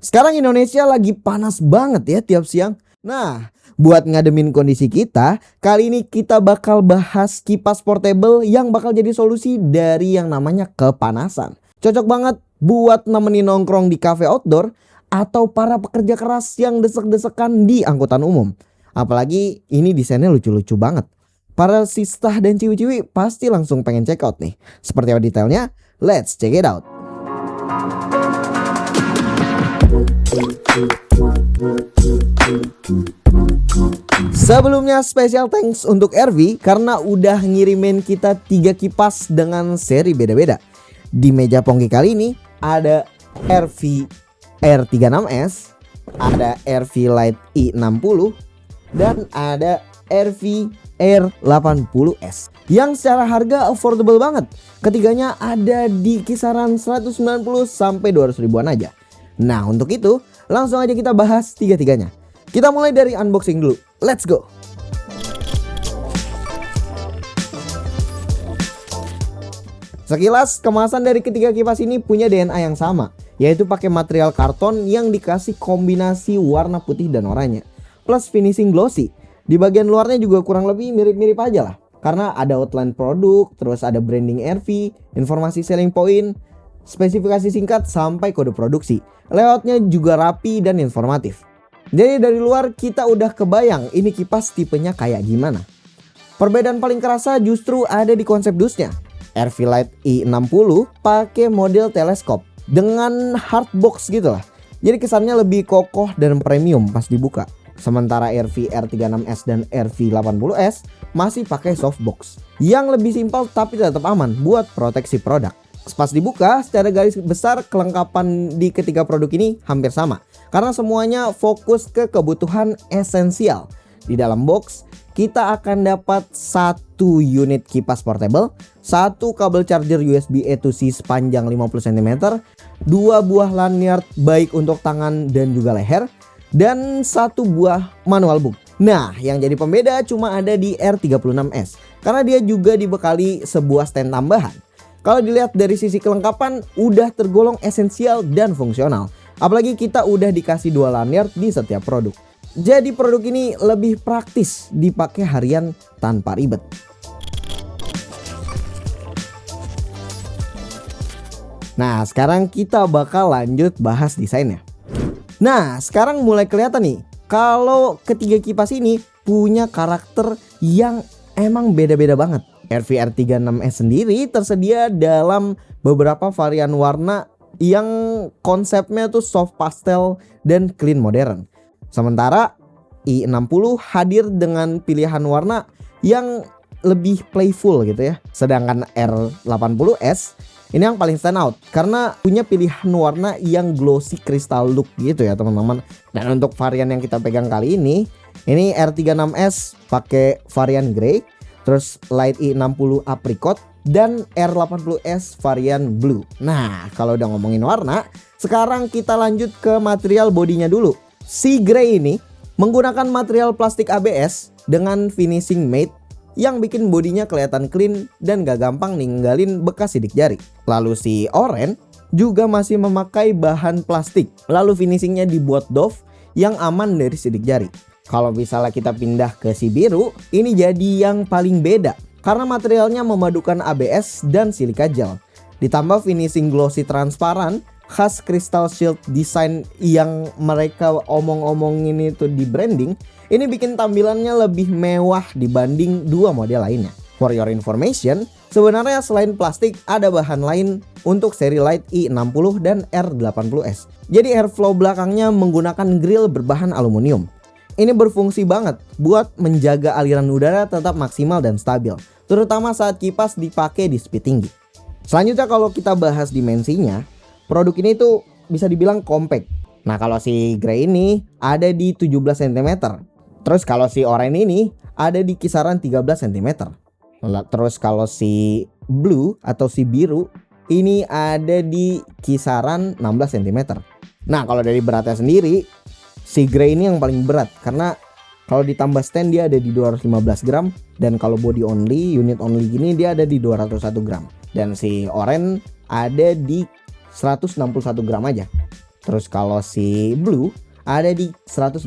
Sekarang Indonesia lagi panas banget ya tiap siang. Nah, buat ngademin kondisi kita, kali ini kita bakal bahas kipas portable yang bakal jadi solusi dari yang namanya kepanasan. Cocok banget buat nemenin nongkrong di cafe outdoor atau para pekerja keras yang desek-desekan di angkutan umum. Apalagi ini desainnya lucu-lucu banget. Para sista dan ciwi-ciwi pasti langsung pengen check out nih. Seperti apa detailnya? Let's check it out. Sebelumnya special thanks untuk RV karena udah ngirimin kita 3 kipas dengan seri beda-beda. Di meja Pongki kali ini ada RV R36S, ada RV Lite i60, dan ada RV R80S yang secara harga affordable banget. Ketiganya ada di kisaran 190 sampai 200 ribuan aja. Nah, untuk itu langsung aja kita bahas tiga-tiganya. Kita mulai dari unboxing dulu. Let's go. Sekilas kemasan dari ketiga kipas ini punya DNA yang sama, yaitu pakai material karton yang dikasih kombinasi warna putih dan oranye plus finishing glossy. Di bagian luarnya juga kurang lebih mirip-mirip aja lah, karena ada outline produk, terus ada branding RV, informasi selling point, spesifikasi singkat sampai kode produksi. Layoutnya juga rapi dan informatif. Jadi dari luar kita udah kebayang ini kipas tipenya kayak gimana. Perbedaan paling kerasa justru ada di konsep dusnya. RV Lite i60 pakai model teleskop dengan hardbox gitu lah. Jadi kesannya lebih kokoh dan premium pas dibuka. Sementara RV R36S dan RV80S masih pakai softbox yang lebih simpel tapi tetap aman buat proteksi produk. Pas dibuka, secara garis besar kelengkapan di ketiga produk ini hampir sama karena semuanya fokus ke kebutuhan esensial. Di dalam box kita akan dapat 1 unit kipas portable, 1 kabel charger USB A to C sepanjang 50 cm, 2 buah lanyard baik untuk tangan dan juga leher, dan 1 buah manual book. Nah, yang jadi pembeda cuma ada di R36S karena dia juga dibekali sebuah stand tambahan. Kalau dilihat dari sisi kelengkapan udah tergolong esensial dan fungsional. Apalagi kita udah dikasih 2 lanyard di setiap produk. Jadi produk ini lebih praktis dipakai harian tanpa ribet. Nah, sekarang kita bakal lanjut bahas desainnya. Nah, sekarang mulai kelihatan nih kalau ketiga kipas ini punya karakter yang emang beda-beda banget. RV R36S sendiri tersedia dalam beberapa varian warna yang konsepnya tuh soft pastel dan clean modern. Sementara i60 hadir dengan pilihan warna yang lebih playful gitu ya. Sedangkan R80S ini yang paling stand out karena punya pilihan warna yang glossy crystal look gitu ya teman-teman. Dan untuk varian yang kita pegang kali ini R36S pakai varian grey, terus Lite i60 apricot, dan R80S varian blue. Nah, kalau udah ngomongin warna, sekarang kita lanjut ke material bodinya dulu. Si grey ini menggunakan material plastik ABS dengan finishing matte yang bikin bodinya kelihatan clean dan gak gampang ninggalin bekas sidik jari. Lalu si orange juga masih memakai bahan plastik, lalu finishingnya dibuat doff yang aman dari sidik jari. Kalau misalnya kita pindah ke si biru, ini jadi yang paling beda karena materialnya memadukan ABS dan silika gel. Ditambah finishing glossy transparan khas crystal shield design yang mereka omong-omongin itu di branding. Ini bikin tampilannya lebih mewah dibanding 2 model lainnya. For your information, sebenarnya selain plastik ada bahan lain untuk seri Lite i60 dan R80S. Jadi airflow belakangnya menggunakan grill berbahan aluminium. Ini berfungsi banget buat menjaga aliran udara tetap maksimal dan stabil, terutama saat kipas dipakai di speed tinggi. Selanjutnya kalau kita bahas dimensinya, produk ini tuh bisa dibilang compact. Nah, kalau si grey ini ada di 17 cm. Terus kalau si oranye ini ada di kisaran 13 cm. Terus kalau si blue atau si biru ini ada di kisaran 16 cm. Nah, kalau dari beratnya sendiri, si grey ini yang paling berat karena kalau ditambah stand dia ada di 215 gram, dan kalau body only, unit only gini dia ada di 201 gram. Dan si orange ada di 161 gram aja. Terus kalau si Blue ada di 189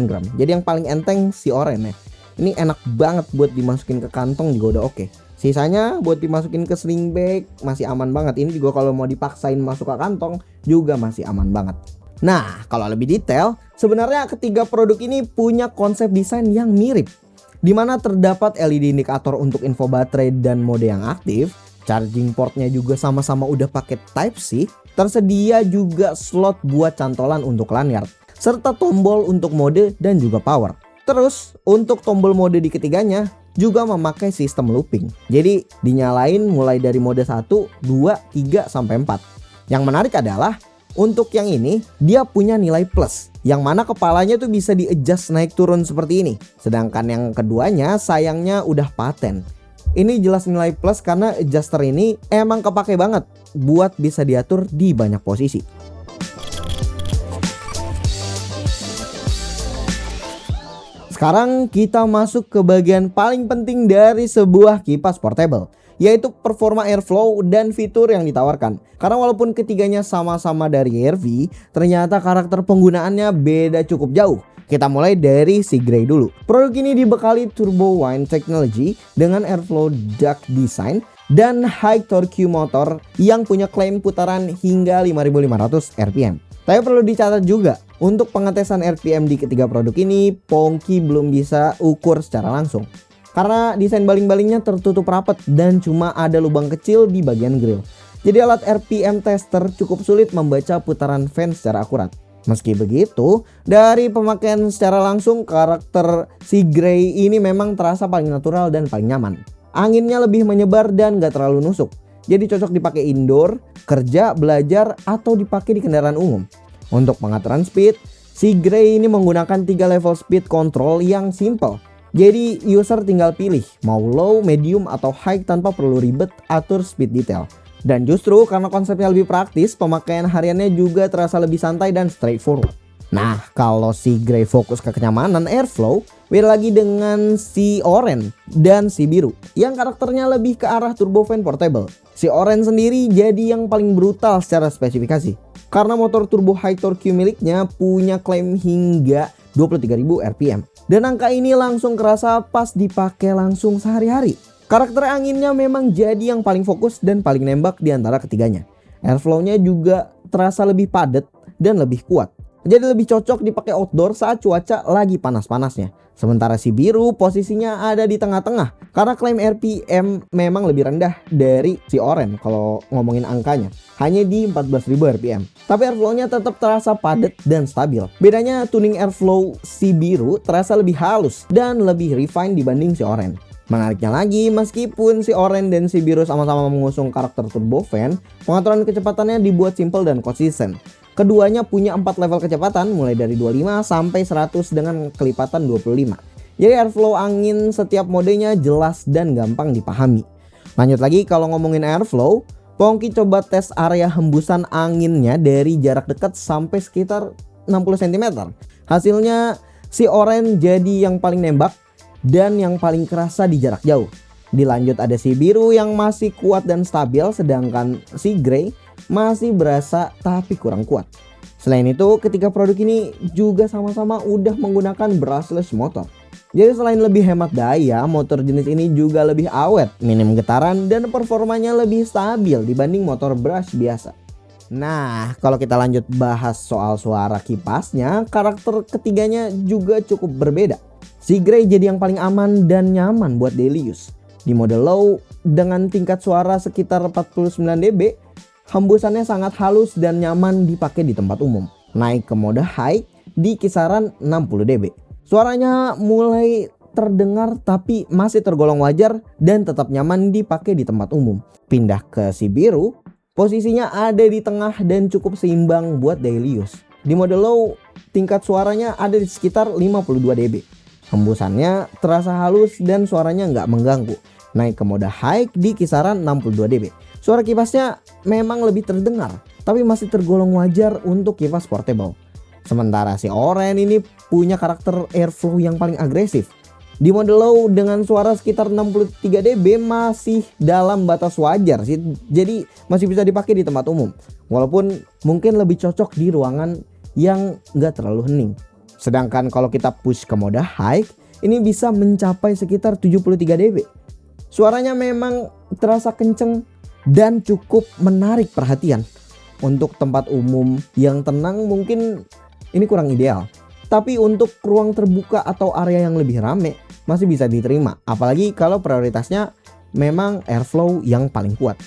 gram. Jadi yang paling enteng si Orange ya. Ini enak banget buat dimasukin ke kantong juga udah oke. Sisanya buat dimasukin ke sling bag masih aman banget. Ini juga kalau mau dipaksain masuk ke kantong juga masih aman banget. Nah, kalau lebih detail, sebenarnya ketiga produk ini punya konsep desain yang mirip, di mana terdapat LED indikator untuk info baterai dan mode yang aktif. Charging portnya juga sama-sama udah pakai Type-C. Tersedia juga slot buat cantolan untuk lanyard, serta tombol untuk mode dan juga power. Terus untuk tombol mode di ketiganya juga memakai sistem looping. Jadi dinyalain mulai dari mode 1, 2, 3, sampai 4. Yang menarik adalah untuk yang ini dia punya nilai plus, yang mana kepalanya tuh bisa di-adjust naik turun seperti ini. Sedangkan yang keduanya sayangnya udah paten. Ini jelas nilai plus karena adjuster ini emang kepake banget buat bisa diatur di banyak posisi. Sekarang kita masuk ke bagian paling penting dari sebuah kipas portable, yaitu performa airflow dan fitur yang ditawarkan. Karena walaupun ketiganya sama-sama dari RV, ternyata karakter penggunaannya beda cukup jauh. Kita mulai dari si Grey dulu. Produk ini dibekali turbo wind technology dengan airflow duct design dan high torque motor yang punya klaim putaran hingga 5.500 rpm. Tapi perlu dicatat juga, untuk pengetesan RPM di ketiga produk ini, Pongki belum bisa ukur secara langsung. Karena desain baling-balingnya tertutup rapat dan cuma ada lubang kecil di bagian grill. Jadi alat RPM tester cukup sulit membaca putaran fan secara akurat. Meski begitu, dari pemakaian secara langsung, karakter si Grey ini memang terasa paling natural dan paling nyaman. Anginnya lebih menyebar dan gak terlalu nusuk. Jadi cocok dipakai indoor, kerja, belajar, atau dipakai di kendaraan umum. Untuk pengaturan speed, si Grey ini menggunakan 3 level speed control yang simple. Jadi user tinggal pilih mau low, medium, atau high tanpa perlu ribet atur speed detail. Dan justru karena konsepnya lebih praktis, pemakaian hariannya juga terasa lebih santai dan straightforward. Nah, kalau si Grey fokus ke kenyamanan airflow, beda lagi dengan si Orange dan si Biru yang karakternya lebih ke arah turbofan portable. Si Orange sendiri jadi yang paling brutal secara spesifikasi, karena motor turbo high torque miliknya punya klaim hingga 23.000 rpm. Dan angka ini langsung kerasa pas dipakai langsung sehari-hari. Karakter anginnya memang jadi yang paling fokus dan paling nembak di antara ketiganya. Airflow-nya juga terasa lebih padat dan lebih kuat. Jadi lebih cocok dipakai outdoor saat cuaca lagi panas-panasnya. Sementara si Biru posisinya ada di tengah-tengah karena klaim RPM memang lebih rendah dari si Orange kalau ngomongin angkanya, hanya di 14.000 rpm. Tapi airflow-nya tetap terasa padat dan stabil. Bedanya tuning airflow si Biru terasa lebih halus dan lebih refine dibanding si Orange. Menariknya lagi, meskipun si Orange dan si Biru sama-sama mengusung karakter turbofan, pengaturan kecepatannya dibuat simple dan konsisten. Keduanya punya 4 level kecepatan mulai dari 25 sampai 100 dengan kelipatan 25. Jadi airflow angin setiap modenya jelas dan gampang dipahami. Lanjut lagi, kalau ngomongin airflow, Pongki coba tes area hembusan anginnya dari jarak dekat sampai sekitar 60 cm. Hasilnya si Orange jadi yang paling nembak dan yang paling kerasa di jarak jauh. Dilanjut ada si Biru yang masih kuat dan stabil, sedangkan si Grey masih berasa tapi kurang kuat. Selain itu, ketiga produk ini juga sama-sama udah menggunakan brushless motor. Jadi selain lebih hemat daya, motor jenis ini juga lebih awet, minim getaran, dan performanya lebih stabil dibanding motor brush biasa. Nah, kalau kita lanjut bahas soal suara kipasnya, karakter ketiganya juga cukup berbeda. Si Grey jadi yang paling aman dan nyaman buat daily use. Di mode low dengan tingkat suara sekitar 49 dB, hembusannya sangat halus dan nyaman dipakai di tempat umum. Naik ke mode high di kisaran 60 dB. Suaranya mulai terdengar tapi masih tergolong wajar dan tetap nyaman dipakai di tempat umum. Pindah ke si Biru, posisinya ada di tengah dan cukup seimbang buat daily use. Di mode low, tingkat suaranya ada di sekitar 52 dB. Hembusannya terasa halus dan suaranya nggak mengganggu. Naik ke mode high di kisaran 62 dB. Suara kipasnya memang lebih terdengar, tapi masih tergolong wajar untuk kipas portable. Sementara si Orange ini punya karakter airflow yang paling agresif. Di mode low dengan suara sekitar 63 dB masih dalam batas wajar sih. Jadi masih bisa dipakai di tempat umum. Walaupun mungkin lebih cocok di ruangan yang nggak terlalu hening. Sedangkan kalau kita push ke mode high, ini bisa mencapai sekitar 73 dB. Suaranya memang terasa kenceng dan cukup menarik perhatian. Untuk tempat umum yang tenang mungkin ini kurang ideal. Tapi untuk ruang terbuka atau area yang lebih rame masih bisa diterima. Apalagi kalau prioritasnya memang airflow yang paling kuat.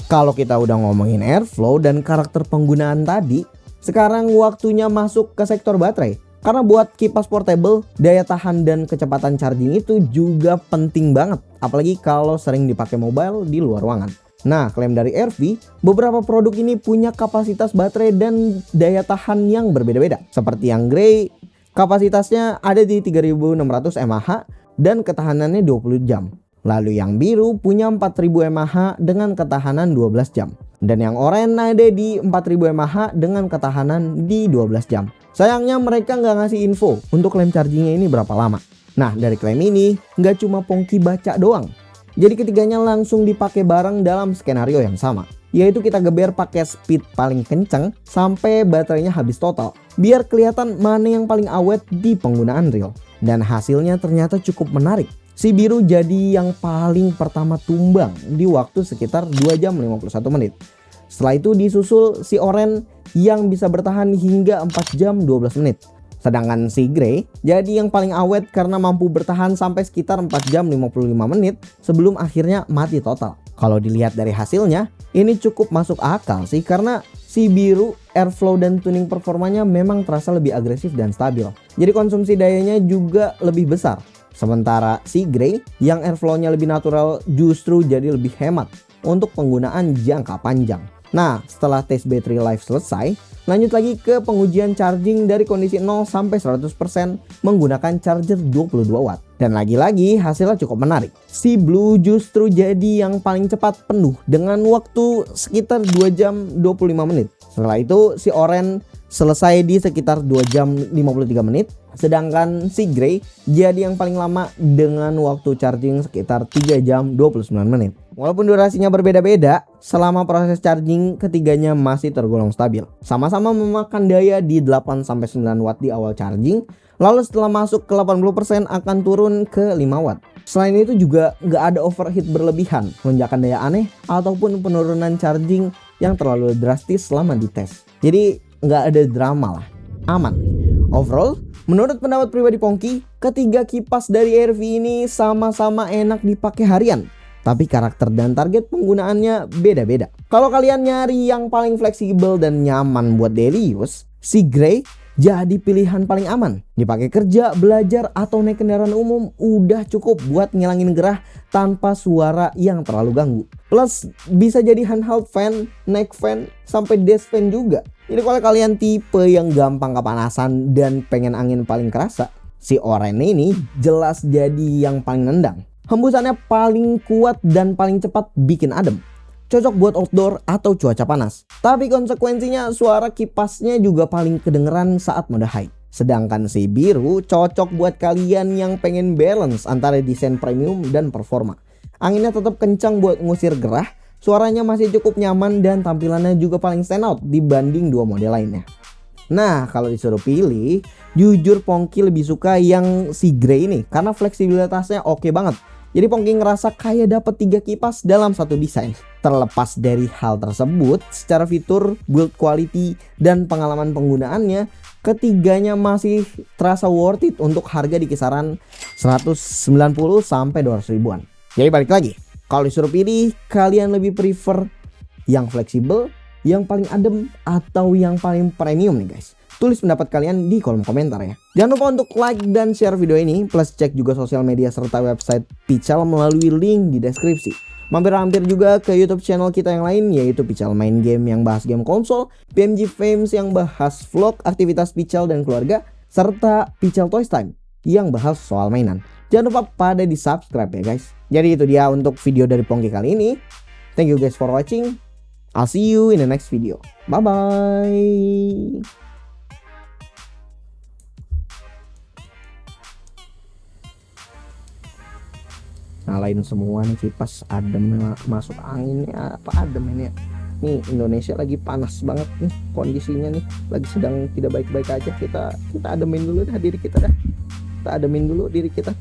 Kalau kita udah ngomongin airflow dan karakter penggunaan tadi, sekarang waktunya masuk ke sektor baterai. Karena buat kipas portable, daya tahan dan kecepatan charging itu juga penting banget. Apalagi kalau sering dipakai mobile di luar ruangan. Nah, klaim dari RV, beberapa produk ini punya kapasitas baterai dan daya tahan yang berbeda-beda. Seperti yang grey, kapasitasnya ada di 3600 mAh dan ketahanannya 20 jam. Lalu yang biru punya 4000 mAh dengan ketahanan 12 jam. Dan yang oranye ada di 4000 mAh dengan ketahanan di 12 jam. Sayangnya mereka nggak ngasih info untuk klaim chargingnya ini berapa lama. Nah, dari klaim ini nggak cuma Pongki baca doang. Jadi ketiganya langsung dipakai bareng dalam skenario yang sama, yaitu kita geber pakai speed paling kenceng sampai baterainya habis total, biar kelihatan mana yang paling awet di penggunaan real. Dan hasilnya ternyata cukup menarik. Si biru jadi yang paling pertama tumbang di waktu sekitar 2 jam 51 menit. Setelah itu disusul si oranye yang bisa bertahan hingga 4 jam 12 menit. Sedangkan si grey jadi yang paling awet karena mampu bertahan sampai sekitar 4 jam 55 menit sebelum akhirnya mati total. Kalau dilihat dari hasilnya, ini cukup masuk akal sih karena si biru airflow dan tuning performanya memang terasa lebih agresif dan stabil. Jadi konsumsi dayanya juga lebih besar. Sementara si grey yang airflow-nya lebih natural justru jadi lebih hemat untuk penggunaan jangka panjang. Nah, setelah tes battery life selesai, lanjut lagi ke pengujian charging dari kondisi 0 sampai 100% menggunakan charger 22 watt. Dan lagi-lagi hasilnya cukup menarik. Si blue justru jadi yang paling cepat penuh dengan waktu sekitar 2 jam 25 menit. Setelah itu si oranye selesai di sekitar 2 jam 53 menit. Sedangkan si grey jadi yang paling lama dengan waktu charging sekitar 3 jam 29 menit. Walaupun durasinya berbeda-beda, selama proses charging ketiganya masih tergolong stabil. Sama-sama memakan daya di 8-9 watt di awal charging, lalu setelah masuk ke 80% akan turun ke 5 watt. Selain itu juga nggak ada overheat berlebihan, lonjakan daya aneh, ataupun penurunan charging yang terlalu drastis selama dites. Jadi nggak ada drama lah, aman. Overall, menurut pendapat pribadi Pongki, ketiga kipas dari RV ini sama-sama enak dipakai harian. Tapi karakter dan target penggunaannya beda-beda. Kalau kalian nyari yang paling fleksibel dan nyaman buat daily use, si grey jadi pilihan paling aman. Dipakai kerja, belajar, atau naik kendaraan umum udah cukup buat ngilangin gerah tanpa suara yang terlalu ganggu. Plus bisa jadi handheld fan, neck fan, sampai desk fan juga. Jadi kalau kalian tipe yang gampang kepanasan dan pengen angin paling kerasa, si oranye ini jelas jadi yang paling nendang. Hembusannya paling kuat dan paling cepat bikin adem. Cocok buat outdoor atau cuaca panas. Tapi konsekuensinya suara kipasnya juga paling kedengeran saat mode high. Sedangkan si biru cocok buat kalian yang pengen balance antara desain premium dan performa. Anginnya tetap kencang buat ngusir gerah, suaranya masih cukup nyaman dan tampilannya juga paling stand out dibanding dua model lainnya. Nah, kalau disuruh pilih, jujur Pongki lebih suka yang si grey ini karena fleksibilitasnya oke banget. Jadi Pongki ngerasa kayak dapet 3 kipas dalam satu desain. Terlepas dari hal tersebut, secara fitur, build quality, dan pengalaman penggunaannya, ketiganya masih terasa worth it untuk harga di kisaran 190 sampai 200 ribuan. Jadi balik lagi, kalau disuruh pilih, kalian lebih prefer yang fleksibel, yang paling adem, atau yang paling premium nih guys? Tulis pendapat kalian di kolom komentar ya. Jangan lupa untuk like dan share video ini, plus cek juga sosial media serta website Pical melalui link di deskripsi. Mampir-mampir juga ke YouTube channel kita yang lain, yaitu Pical Main Game yang bahas game konsol, PMG Fames yang bahas vlog, aktivitas Pical dan keluarga, serta Pical Toys Time yang bahas soal mainan. Jangan lupa pada di subscribe ya guys. Jadi itu dia untuk video dari Pongki kali ini. Thank you guys for watching. I'll see you in the next video. Bye bye. Nyalain semua nih kipas, adem, masuk angin nih, apa adem ini ya. Nih Indonesia lagi panas banget nih kondisinya nih, lagi sedang tidak baik-baik aja. Kita ademin dulu dah diri kita dah. Kita ademin dulu diri kita.